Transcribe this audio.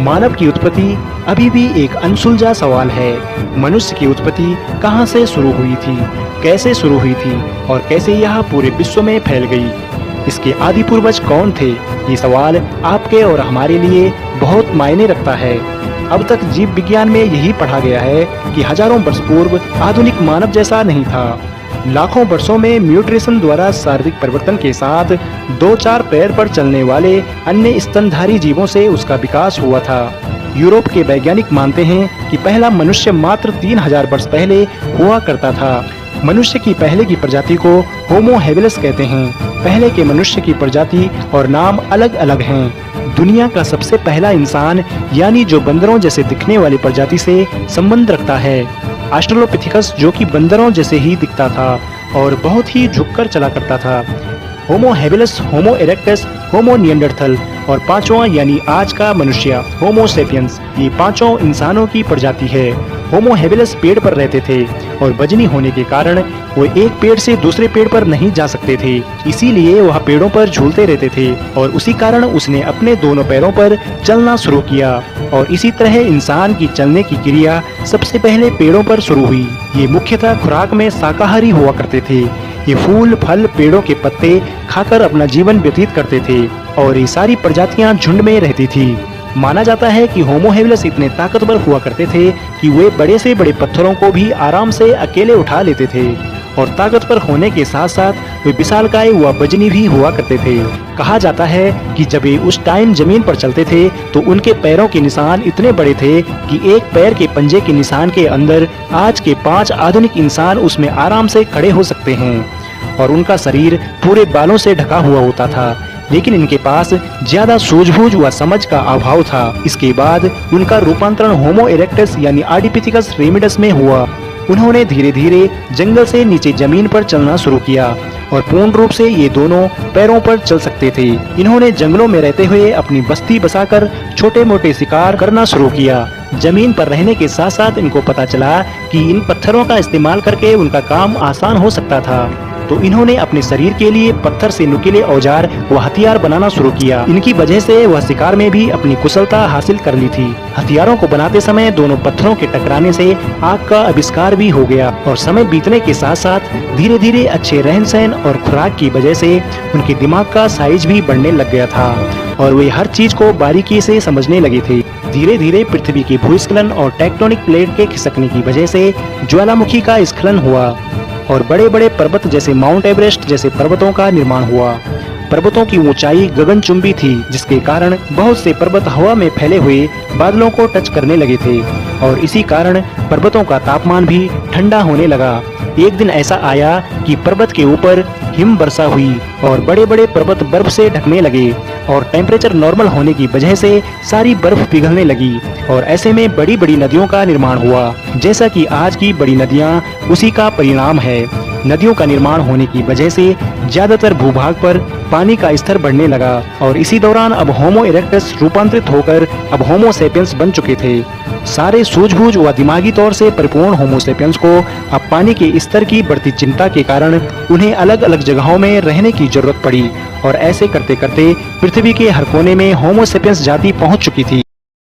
मानव की उत्पत्ति अभी भी एक अनसुलझा सवाल है। मनुष्य की उत्पत्ति कहां से शुरू हुई थी, कैसे शुरू हुई थी और कैसे यह पूरे विश्व में फैल गई? इसके आदि पूर्वज कौन थे? ये सवाल आपके और हमारे लिए बहुत मायने रखता है। अब तक जीव विज्ञान में यही पढ़ा गया है कि हजारों वर्ष पूर्व आधुनिक मानव जैसा नहीं था। लाखों वर्षों में म्यूटेशन द्वारा शारीरिक परिवर्तन के साथ 2-4 पैर पर चलने वाले अन्य स्तनधारी जीवों से उसका विकास हुआ था। यूरोप के वैज्ञानिक मानते हैं कि पहला मनुष्य मात्र 3000 वर्ष पहले हुआ करता था। मनुष्य की पहले की प्रजाति को होमो हेबिलिस कहते हैं। पहले के मनुष्य की प्रजाति और नाम अलग अलग हैं। दुनिया का सबसे पहला इंसान यानी जो बंदरों जैसे दिखने वाली प्रजाति से संबंध रखता है, ऑस्ट्रेलोपिथेकस, जो कि बंदरों जैसे ही दिखता था और बहुत ही झुककर चला करता था। होमो हेबिलिस, होमो इरेक्टस, होमो निएंडरथल और पांचवा यानी आज का मनुष्य होमो सेपियंस, ये पांचों इंसानों की प्रजाति है। होमो हेबिलिस पेड़ पर रहते थे और वजनी होने के कारण वो एक पेड़ से दूसरे पेड़ पर नहीं जा सकते थे, इसीलिए वह पेड़ों पर झूलते रहते थे और उसी कारण उसने अपने दोनों पैरों पर चलना शुरू किया और इसी तरह इंसान की चलने की क्रिया सबसे पहले पेड़ों पर शुरू हुई। ये मुख्यतः खुराक में शाकाहारी हुआ करते थे। ये फूल, फल, पेड़ों के पत्ते खाकर अपना जीवन व्यतीत करते थे और ये सारी प्रजातियां झुंड में रहती थी। माना जाता है कि होमो हेबिलिस इतने ताकतवर हुआ करते थे कि वे बड़े से बड़े पत्थरों को भी आराम से अकेले उठा लेते थे और ताकतवर होने के साथ साथ वे विशालकाय व वजनी भी हुआ करते थे। कहा जाता है कि जब वे उस टाइम जमीन पर चलते थे तो उनके पैरों के निशान इतने बड़े थे कि एक पैर के पंजे के निशान के अंदर आज के 5 आधुनिक इंसान उसमें आराम से खड़े हो सकते हैं और उनका शरीर पूरे बालों से ढका हुआ होता था, लेकिन इनके पास ज्यादा सूझबूझ व समझ का अभाव था। इसके बाद उनका रूपांतरण होमो इरेक्टस यानी आर्डिपिथिकस रेमिडस में हुआ। उन्होंने धीरे धीरे जंगल से नीचे जमीन पर चलना शुरू किया और पूर्ण रूप से ये दोनों पैरों पर चल सकते थे। इन्होंने जंगलों में रहते हुए अपनी बस्ती बसाकर छोटे मोटे शिकार करना शुरू किया। जमीन पर रहने के साथ साथ इनको पता चला कि इन पत्थरों का इस्तेमाल करके उनका काम आसान हो सकता था, तो इन्होंने अपने शरीर के लिए पत्थर से नुकीले औजार व हथियार बनाना शुरू किया। इनकी वजह से वह शिकार में भी अपनी कुशलता हासिल कर ली थी। हथियारों को बनाते समय दोनों पत्थरों के टकराने से आग का आविष्कार भी हो गया और समय बीतने के साथ साथ धीरे धीरे अच्छे रहन सहन और खुराक की वजह से उनके दिमाग का साइज भी बढ़ने लग गया था और वे हर चीज को बारीकी से समझने लगे थे। धीरे धीरे पृथ्वी के भूस्खलन और टेक्टोनिक प्लेट के खिसकने की वजह से ज्वालामुखी का स्खलन हुआ और बड़े बड़े पर्वत जैसे माउंट एवरेस्ट जैसे पर्वतों का निर्माण हुआ। पर्वतों की ऊंचाई गगनचुंबी थी, जिसके कारण बहुत से पर्वत हवा में फैले हुए बादलों को टच करने लगे थे और इसी कारण पर्वतों का तापमान भी ठंडा होने लगा। एक दिन ऐसा आया कि पर्वत के ऊपर हिम वर्षा हुई और बड़े बड़े पर्वत बर्फ से ढकने लगे और टेम्परेचर नॉर्मल होने की वजह से सारी बर्फ पिघलने लगी और ऐसे में बड़ी बड़ी नदियों का निर्माण हुआ, जैसा कि आज की बड़ी नदियां उसी का परिणाम है। नदियों का निर्माण होने की वजह से ज्यादातर भूभाग पर पानी का स्तर बढ़ने लगा और इसी दौरान अब होमो इरेक्टस रूपांतरित होकर अब होमो सेपियंस बन चुके थे। सारे सूझबूझ व दिमागी तौर से परिपूर्ण होमो सेपियंस को अब पानी के स्तर की बढ़ती चिंता के कारण उन्हें अलग अलग जगहों में रहने की जरूरत पड़ी और ऐसे करते करते पृथ्वी के हर कोने में होमो सेपियंस जाति पहुंच चुकी थी।